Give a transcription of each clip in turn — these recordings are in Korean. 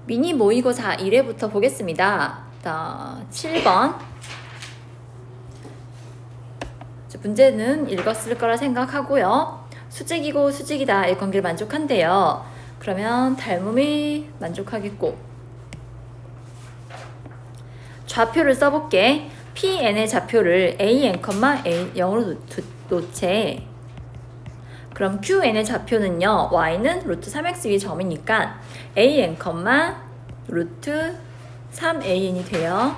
미니 모의고사 1회부터 보겠습니다. 자, 7번. 문제는 읽었을 거라 생각하고요. 수직이고 수직이다. 이 관계를 만족한대요. 그러면 닮음이 만족하겠고. 좌표를 써볼게. PN의 좌표를 AN, A 0으로 놓채. 그럼 QN의 좌표는요. Y는 루트 3x 위 점이니까 AN, 루트 3AN이 돼요.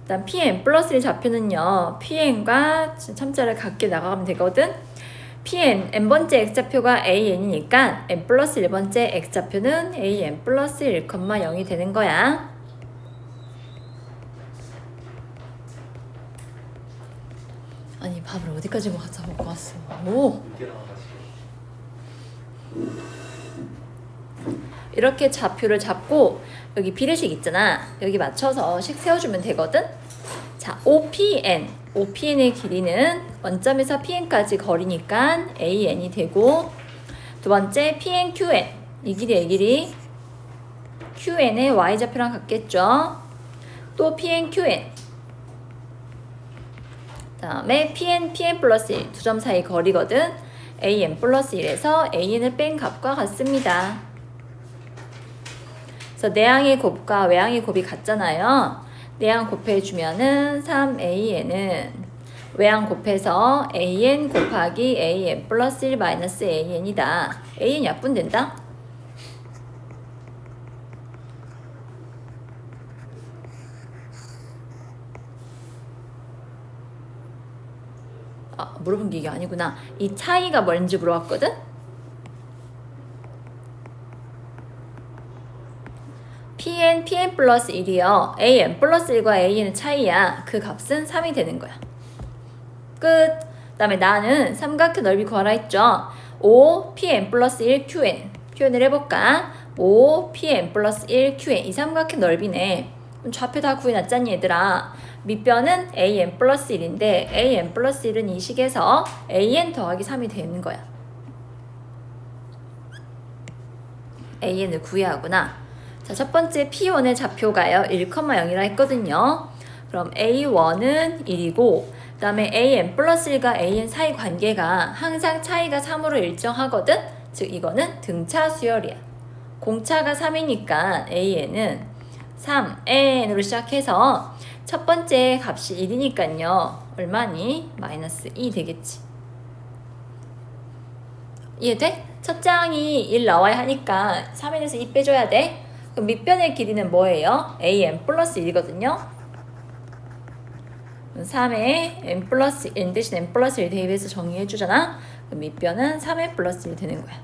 일단 PN 플러스의 좌표는요. PN과 참자를 같게 나가면 되거든. PN, n번째 x좌표가 AN이니까 n 플러스 1번째 x좌표는 AN 플러스 1, 0이 되는 거야. 아니 밥을 어디까지 가서 먹고 왔어. 오. 이렇게 좌표를 잡고 여기 비례식 있잖아. 여기 맞춰서 식 세워주면 되거든. 자, OPN의 길이는 원점에서 PN까지 거리니까 AN이 되고, 두 번째 PNQN 이 길이 QN의 Y좌표랑 같겠죠. 또 PNQN 다음에 PN 플러스 1 두 점 사이 거리거든. AN 플러스 1에서 AN을 뺀 값과 같습니다. 그래서 내항의 곱과 외항의 곱이 같잖아요. 내항 곱해주면은 3AN은 외항 곱해서 AN 곱하기 AN 플러스 1 마이너스 AN이다. AN 약분된다? 물어본 게 이게 아니구나. 이 차이가 뭔지 물어봤거든? PN 플러스 1이요. AN 플러스 1과 AN의 차이야. 그 값은 3이 되는 거야. 끝. 그 다음에 나는 삼각형 넓이 구하라 했죠. 5PN 플러스 1 QN. 표현을 해볼까? 5PN 플러스 1 QN. 이 삼각형 넓이네. 좌표 다 구해놨잖니 얘들아. 밑변은 AN 플러스 1인데 AN 플러스 1은 이 식에서 AN 더하기 3이 되는 거야. AN을 구해야 하구나. 자, 첫 번째 P1의 좌표가요. 1,0이라 했거든요. 그럼 A1은 1이고 그 다음에 AN 플러스 1과 AN 사이 관계가 항상 차이가 3으로 일정하거든. 즉 이거는 등차 수열이야. 공차가 3이니까 AN은 3N으로 시작해서 첫 번째 값이 1이니까요. 얼마니? 마이너스 2 되겠지. 이해돼? 첫 장이 1 나와야 하니까 3N에서 2 빼줘야 돼. 그럼 밑변의 길이는 뭐예요? AN 플러스 1이거든요. 3에 N 플러스 1 대신 N 플러스 1 대입해서 정의해주잖아. 그럼 밑변은 3N 플러스 1 되는 거야.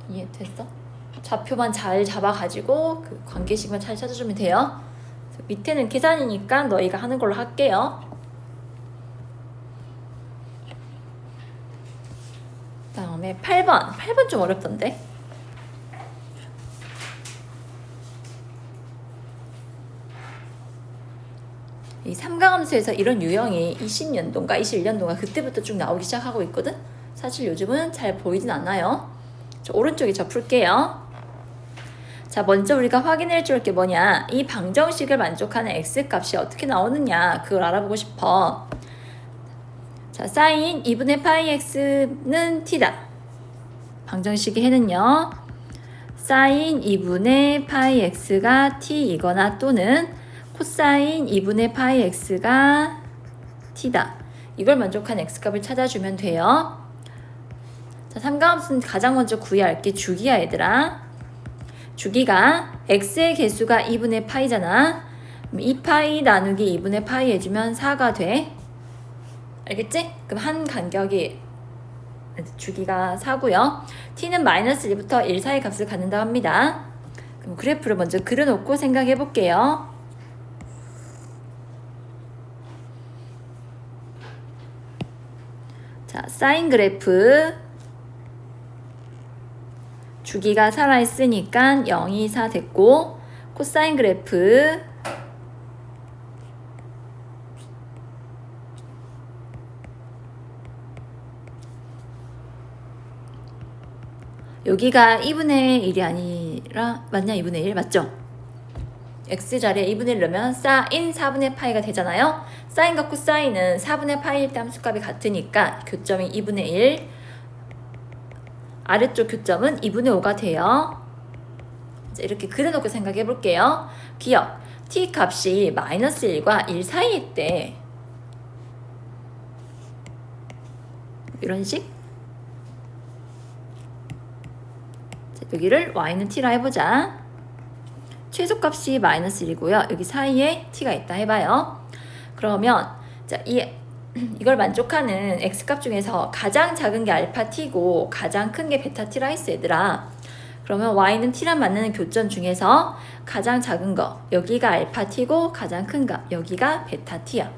이해됐어? 좌표만 잘 잡아가지고 그 관계식만 잘 찾아주면 돼요. 밑에는 계산이니까 너희가 하는 걸로 할게요. 다음에 8번. 8번 좀 어렵던데? 이 삼각함수에서 이런 유형이 20년도인가 21년도인가 그때부터 쭉 나오기 시작하고 있거든? 사실 요즘은 잘 보이진 않아요. 오른쪽에 저 풀게요. 자, 먼저 우리가 확인해 줄 게 뭐냐. 이 방정식을 만족하는 x값이 어떻게 나오느냐. 그걸 알아보고 싶어. 자, 사인 2분의 파이 x는 t다. 방정식의 해는요. 사인 2분의 파이 x가 t이거나 또는 코사인 2분의 파이 x가 t다. 이걸 만족한 x값을 찾아주면 돼요. 자, 삼각함수는 가장 먼저 구해야 할 게 주기야 얘들아. 주기가 x의 개수가 2분의 파이잖아. 그럼 2파이 나누기 2분의 파이 해주면 4가 돼. 알겠지? 그럼 한 간격이 주기가 4고요. t는 마이너스 1부터 1 사이 값을 갖는다고 합니다. 그럼 그래프를 먼저 그려놓고 생각해 볼게요. 자, 사인 그래프 주기가 살아있으니까 0, 2, 4 됐고 코사인 그래프 여기가 2분의 1이 아니라 맞냐? 2분의 1 맞죠? x자리에 2분의 1 넣으면 사인 4분의 파이가 되잖아요. 사인과 코사인은 4분의 파이일 때 함수값이 같으니까 교점이 2분의 1, 아래쪽 교점은 2분의 5가 돼요. 이렇게 그려놓고 생각해 볼게요. 기억, t 값이 마이너스 1과 1 사이일 때 이런 식 여기를 y는 t라 해보자. 최소값이 마이너스 1이고요. 여기 사이에 t가 있다 해봐요. 그러면 자, 이걸 만족하는 x값 중에서 가장 작은 게 알파 t고 가장 큰 게 베타 t라 했어 얘들아. 그러면 y는 t랑 만나는 교점 중에서 가장 작은 거 여기가 알파 t고 가장 큰 거 여기가 베타 t야.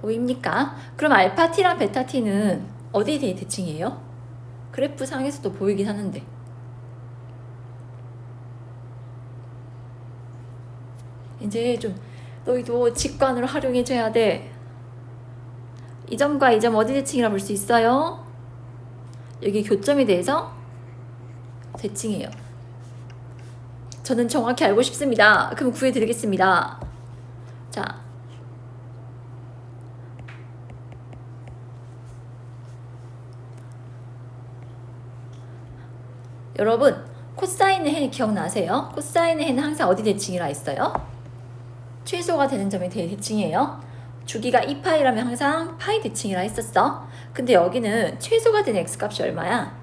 보입니까? 그럼 알파 t랑 베타 t는 어디에 대칭이에요? 그래프 상에서도 보이긴 하는데 이제 좀 너희도 직관으로 활용해줘야 돼. 이 점과 이 점 어디 대칭이라 볼 수 있어요? 여기 교점에 대해서 대칭이에요. 저는 정확히 알고 싶습니다. 그럼 구해드리겠습니다. 자, 여러분 코사인의 해 기억나세요? 코사인의 해는 항상 어디 대칭이라 했어요? 최소가 되는 점에 대칭이에요. 주기가 2파이라면 항상 파이 대칭이라 했었어. 근데 여기는 최소가 되는 x값이 얼마야?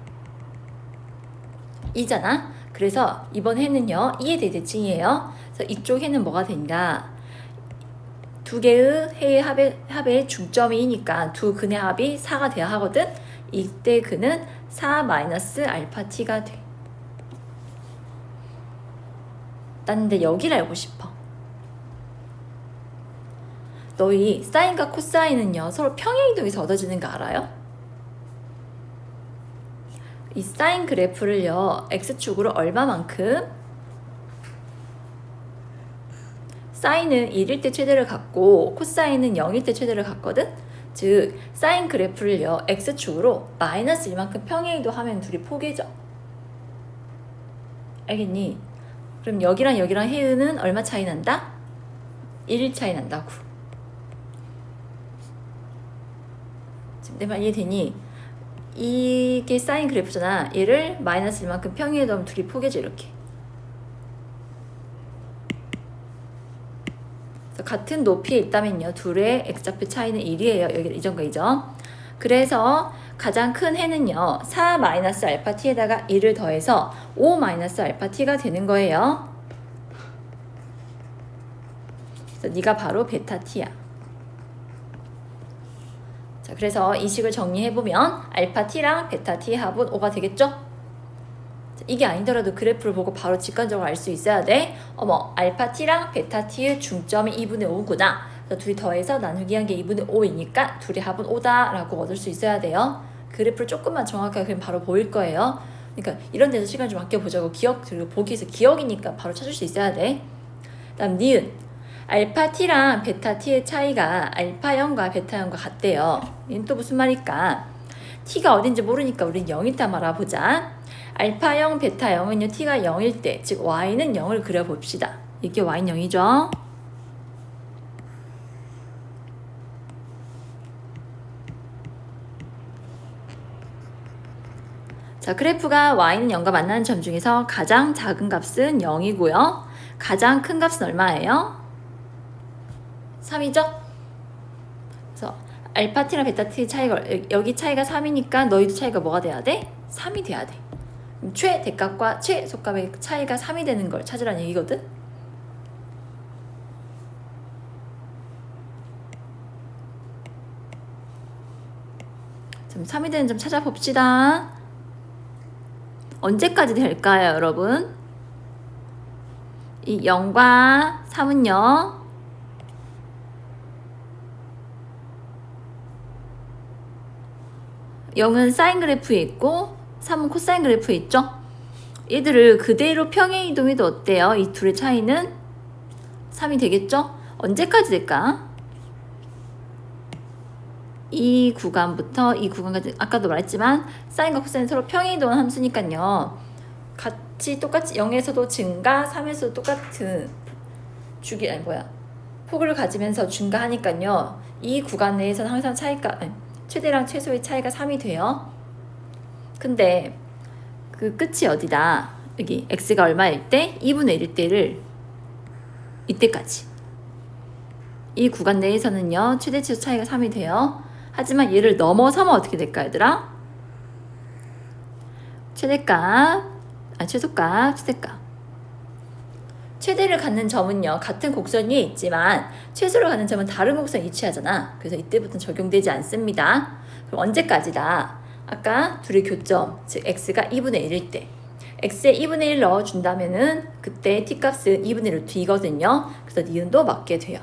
2잖아. 그래서 이번 해는요 2에 대해 대칭이에요. 그래서 이쪽 해는 뭐가 된가? 두 개의 해의 합의 중점이 2니까 두 근의 합이 4가 돼야 하거든. 이때 그는 4 마이너스 알파 t가 돼. 난 근데 여기를 알고 싶어. 너희 사인과 코사인은요 서로 평행이동에서 얻어지는 거 알아요? 이 사인 그래프를요 x축으로 얼마만큼? 사인은 1일 때 최대를 갖고 코사인은 0일 때 최대를 갖거든? 즉 사인 그래프를요 x축으로 마이너스 1만큼 평행이동하면 둘이 포개져. 알겠니? 그럼 여기랑 여기랑 해은은 얼마 차이 난다? 1일 차이 난다고. 내 말 이해되니? 이게 사인 그래프잖아. 얘를 마이너스 1만큼 평행에 넣으면 둘이 포개져 이렇게. 그래서 같은 높이에 있다면요. 둘의 x좌표 차이는 1이에요. 여기 이점과 이점. 그래서 가장 큰 해는요. 4 마이너스 알파 t에다가 1을 더해서 5 마이너스 알파 t가 되는 거예요. 그래서 네가 바로 베타 t야. 자, 그래서 이 식을 정리해보면 알파 t랑 베타 t의 합은 5가 되겠죠? 자, 이게 아니더라도 그래프를 보고 바로 직관적으로 알 수 있어야 돼. 어머, 알파 t랑 베타 t의 중점이 2분의 5구나. 그래서 둘이 더해서 나누기 한 게 2분의 5이니까 둘의 합은 5다 라고 얻을 수 있어야 돼요. 그래프를 조금만 정확하게 그냥 바로 보일 거예요. 그러니까 이런 데서 시간 좀 아껴보자고. 기억, 그리고 보기에서 기억이니까 바로 찾을 수 있어야 돼. 다음 니은. 알파 t랑 베타 t의 차이가 알파 0과 베타 0과 같대요. 이건 또 무슨 말일까? t가 어딘지 모르니까 우린 0일 때 한번 알아보자. 알파 0, 베타 0은요 t가 0일 때, 즉 y는 0을 그려봅시다. 이게 y는 0이죠. 자, 그래프가 y는 0과 만나는 점 중에서 가장 작은 값은 0이고요. 가장 큰 값은 얼마예요? 3이죠? 그래서 알파 t랑 베타 t의 차이가 여기 차이가 3이니까 너희도 차이가 뭐가 돼야 돼? 3이 돼야 돼. 그럼 최대값과 최소값의 차이가 3이 되는 걸 찾으라는 얘기거든? 좀 3이 되는 점 찾아봅시다. 언제까지 될까요, 여러분? 이 0과 3은요. 0은 사인 그래프에 있고 3은 코사인 그래프에 있죠? 얘들을 그대로 평행 이동해도 어때요? 이 둘의 차이는 3이 되겠죠? 언제까지 될까? 이 구간부터 이 구간까지 아까도 말했지만 사인과 코사인 서로 평행이동한 함수니까요. 같이 똑같이 0에서도 증가, 3에서도 똑같은 폭을 가지면서 증가하니까요. 이 구간 내에서는 항상 최대랑 최소의 차이가 3이 돼요. 근데 그 끝이 어디다? 여기 x가 얼마일 때? 2분의 1일 때를 이때까지. 이 구간 내에서는요. 최대 최소 차이가 3이 돼요. 하지만 얘를 넘어서면 어떻게 될까 얘들아? 최소값. 최대를 갖는 점은요. 같은 곡선 위에 있지만 최소를 갖는 점은 다른 곡선에 위치하잖아. 그래서 이때부터는 적용되지 않습니다. 그럼 언제까지다? 아까 둘의 교점, 즉 x가 2분의 1일 때 x에 2분의 1 넣어준다면은 그때 t값은 2분의 1로 뒤거든요. 그래서 니은도 맞게 돼요.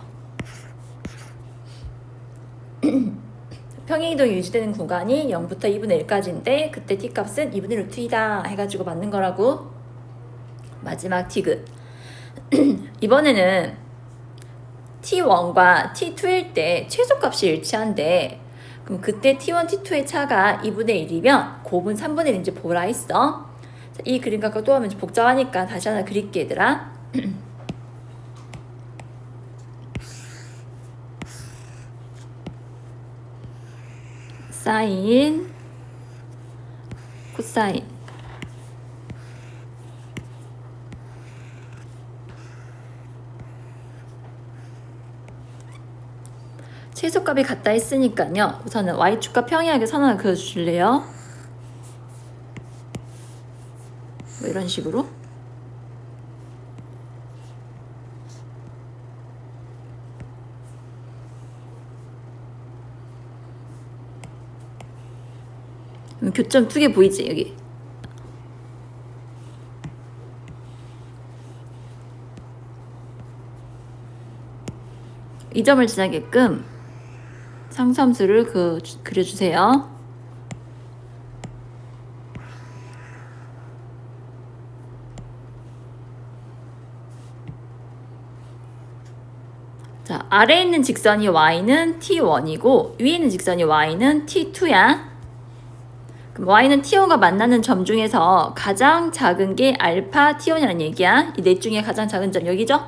평행이동이 유지되는 구간이 0부터 2분의 1까지인데 그때 t값은 2분의 1로 t이다 해가지고 맞는 거라고. 마지막 t급. 이번에는 t1과 t2일 때 최소값이 일치한데 그럼 그때 t1, t2의 차가 2분의 1이면 곱은 3분의 1인지 보라 했어. 자, 이 그림 갖고 또 하면 복잡하니까 다시 하나 그릴게 얘들아. 사인, 코사인. 최소값이 같다 했으니까요. 우선은 y축과 평행하게 선 하나 그려주실래요? 뭐 이런 식으로. 교점 2개 보이지 여기. 이 점을 지나게끔 상수함수를 그려주세요. 자, 아래에 있는 직선이 y는 t1이고 위에 있는 직선이 y는 t2야. 그럼 y는 t1과 만나는 점 중에서 가장 작은 게 알파 t1이라는 얘기야. 이 넷 중에 가장 작은 점 여기죠?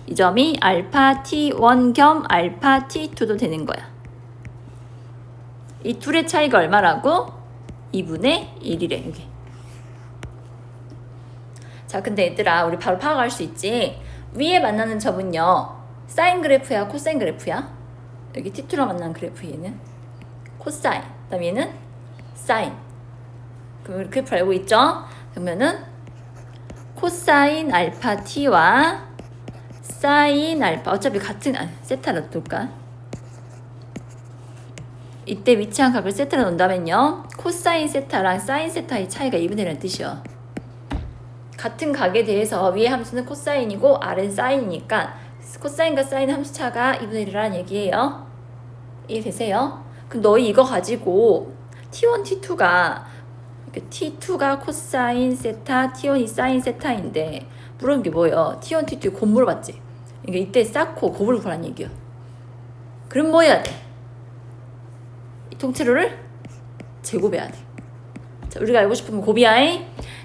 이 점이 알파 t1 겸 알파 t2도 되는 거야. 이 둘의 차이가 얼마라고? 2분의 1이래 여기. 자, 근데 얘들아 우리 바로 파악할 수 있지. 위에 만나는 점은요 사인 그래프야 코사인 그래프야? 여기 t2랑 만나는 그래프 얘는 코사인, 그 다음 얘는 사인. 그럼 그래프 알고 있죠? 그러면은 코사인 알파 t와 사인 알파 어차피 같은 세타라도 둘까? 이때 위치한 각을 세타로 놓는다면요 코사인 세타랑 사인 세타의 차이가 2분의 1이라는 뜻이요. 같은 각에 대해서 위의 함수는 코사인이고 아래는 사인이니까 코사인과 사인 함수 차가 2분의 1이라는 얘기예요. 이해되세요? 그럼 너희 이거 가지고 t1, t2가 코사인 세타, t1이 사인 세타인데 물어본 게 뭐예요? t1, t2 곱 물어봤지? 그러니까 이때 쌓고 곱을 구하라는 얘기야. 그럼 뭐 해야 돼? 이 통째로를 제곱해야 돼. 자, 우리가 알고 싶은 건 곱이야.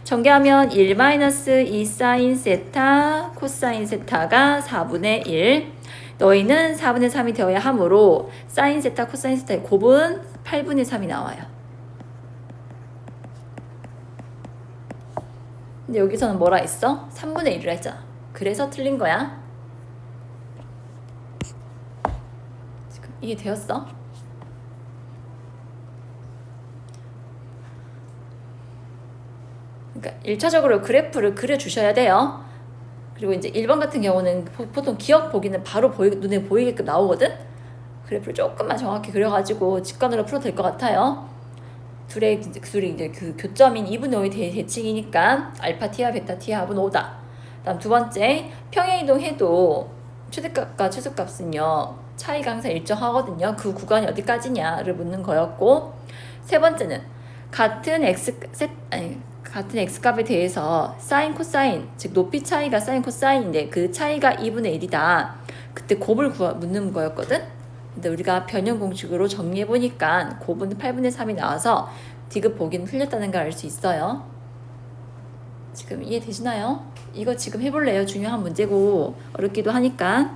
전개하면 1-2 사인 세타 코사인 세타가 4분의 1. 너희는 4분의 3이 되어야 하므로 사인 세타 코사인 세타의 곱은 8분의 3이 나와요. 근데 여기서는 뭐라 했어? 3분의 1이라 했잖아. 그래서 틀린 거야. 지금 이게 되었어? 그러니까 1차적으로 그래프를 그려주셔야 돼요. 그리고 이제 1번 같은 경우는 보통 기억 보기는 바로 눈에 보이게끔 나오거든? 그래프를 조금만 정확히 그려가지고 직관으로 풀어도 될 것 같아요. 둘이 이제 그 교점인 2분의 5의 대칭이니까 알파 t와 베타 t의 합은 5다. 다음 두 번째, 평행이동 해도 최대값과 최소값은요 차이가 항상 일정하거든요. 그 구간이 어디까지냐를 묻는 거였고, 세 번째는 같은 x값에 대해서 사인 코사인, 즉 높이 차이가 사인 코사인인데 그 차이가 2분의 1이다. 그때 곱을 묻는 거였거든. 근데 우리가 변형공식으로 정리해보니까 고분의 8분의 3이 나와서 디귿 보기는 틀렸다는 걸 알 수 있어요. 지금 이해되시나요? 이거 지금 해볼래요? 중요한 문제고 어렵기도 하니까.